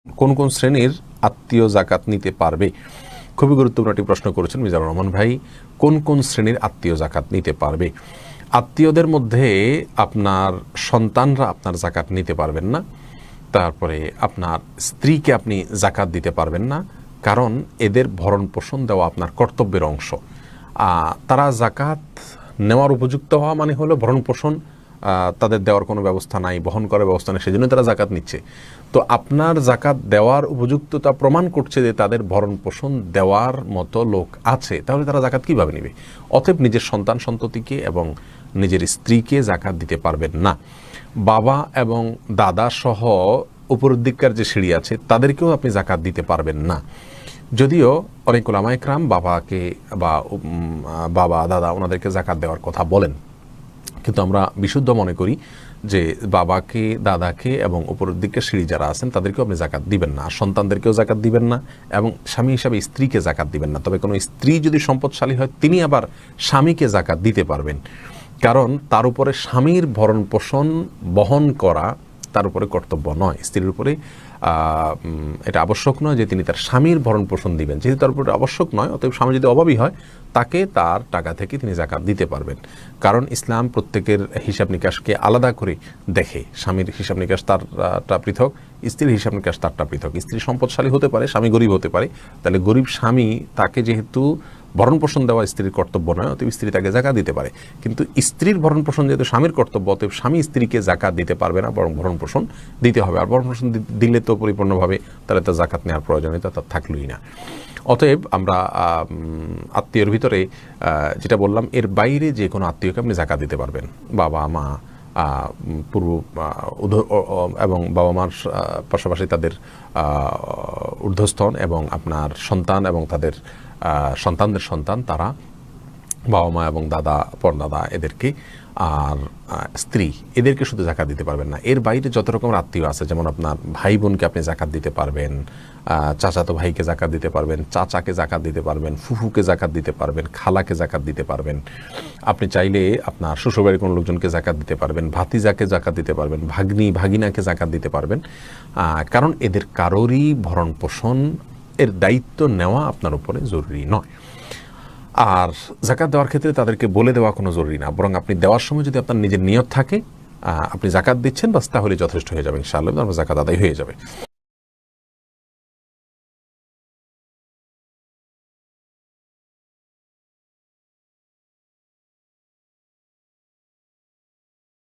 কোন কোন শ্রেণীর আত্মীয় জাকাত নিতে পারবে? খুবই গুরুত্বপূর্ণ একটি প্রশ্ন করেছেন মিজানুর রহমান ভাই। কোন কোন শ্রেণীর আত্মীয় জাকাত নিতে পারবে? আত্মীয়দের মধ্যে আপনার সন্তানরা আপনার জাকাত নিতে পারবেন না, তারপরে আপনার স্ত্রীকে আপনি জাকাত দিতে পারবেন না, কারণ এদের ভরণ পোষণ দেওয়া আপনার কর্তব্যের অংশ। তারা জাকাত নেওয়ার উপযুক্ত হওয়া মানে হলো ভরণ পোষণ তাদের দেওয়ার কোনো ব্যবস্থা নাই, বহন করার ব্যবস্থা নেই, সেজন্য তারা জাকাত নিচ্ছে। তো আপনার জাকাত দেওয়ার উপযুক্ততা প্রমাণ করছে যে তাদের ভরণ পোষণ দেওয়ার মতো লোক আছে, তাহলে তারা জাকাত কীভাবে নেবে? অতএব নিজের সন্তান সন্ততিকে এবং নিজের স্ত্রীকে জাকাত দিতে পারবেন না। বাবা এবং দাদা সহ উপরের দিককার যে সিঁড়ি আছে তাদেরকেও আপনি জাকাত দিতে পারবেন না। যদিও অনেক উলামা ইকরাম বাবাকে বা বাবা দাদা ওনাদেরকে জাকাত দেওয়ার কথা বলেন, কিন্তু আমরা বিশুদ্ধ মনে করি যে বাবাকে দাদাকে এবং উপরের দিকে সিঁড়ি যারা আছেন তাদেরকেও আপনি জাকাত দিবেন না, সন্তানদেরকেও জাকাত দিবেন না, এবং স্বামী হিসাবে স্ত্রীকে জাকাত দিবেন না। তবে কোনো স্ত্রী যদি সম্পদশালী হয় তিনি আবার স্বামীকে জাকাত দিতে পারবেন, কারণ তার উপরে স্বামীর ভরণ পোষণ বহন করা তার উপরে কর্তব্য নয়। স্ত্রীর উপরে এটা আবশ্যক নয় যে তিনি তার স্বামীর ভরণ পোষণ দিবেন, যেহেতু তার উপরে আবশ্যক নয়। অতএব স্বামী যদি অভাবী হয় তাকে তার টাকা থেকে তিনি জাকাত দিতে পারবেন, কারণ ইসলাম প্রত্যেকের হিসাব নিকাশকে আলাদা করে দেখে। স্বামীর হিসাব নিকাশ তারটা পৃথক, স্ত্রীর হিসাব নিকাশ তারটা পৃথক। স্ত্রী সম্পদশালী হতে পারে, স্বামী গরিব হতে পারে, তাহলে গরিব স্বামী তাকে যেহেতু ভরণ পোষণ দেওয়া স্ত্রীর কর্তব্য নয়, অতএব স্ত্রী তাকে জাকাত দিতে পারে। কিন্তু স্ত্রীর ভরণ পোষণ যেহেতু স্বামীর কর্তব্য, অতএব স্বামী স্ত্রীকে জাকাত দিতে পারবে না, বরং ভরণ পোষণ দিতে হবে। আর ভরণ পোষণ দিলে তো পরিপূর্ণভাবে তাহলে তো জাকাত নেওয়ার প্রয়োজনীয়তা তার থাকলোই না। অতএব আমরা আত্মীয়র ভিতরে যেটা বললাম, এর বাইরে যে কোনো আত্মীয়কে আপনি জাকাত দিতে পারবেন। বাবা মা পূর্ব এবং বাবা মার পাশাপাশি তাদের ঊর্ধ্বস্থন এবং আপনার সন্তান এবং তাদের সন্তানদের সন্তান, তারা বাবা মা এবং দাদা পরদাদা এদেরকে, আর স্ত্রী এদেরকে শুধু জাকাত দিতে পারবেন না। এর বাইরে যত রকমের আত্মীয় আছে, যেমন আপনার ভাই বোনকে আপনি জাকাত দিতে পারবেন, চাচাতো ভাইকে জাকাত দিতে পারবেন, চাচাকে জাকাত দিতে পারবেন, ফুফুকে জাকাত দিতে পারবেন, খালাকে জাকাত দিতে পারবেন। আপনি চাইলে আপনার শ্বশুরবাড়ির কোনো লোকজনকে জাকাত দিতে পারবেন, ভাতিজাকে জাকাত দিতে পারবেন, ভাগ্নি ভাগিনাকে জাকাত দিতে পারবেন, কারণ এদের কারোরই ভরণ পোষণ এর দায়িত্ব নেওয়া আপনার উপরে জরুরি নয়। আর জাকাত দেওয়ার ক্ষেত্রে তাদেরকে বলে দেওয়া কোনো জরুরি না, বরং আপনি দেওয়ার সময় যদি আপনার নিজের নিয়ত থাকে আপনি জাকাত দিচ্ছেন বাস, তাহলে যথেষ্ট হয়ে যাবে, ইনশাআল্লাহ আপনার জাকাত আদায় হয়ে যাবে।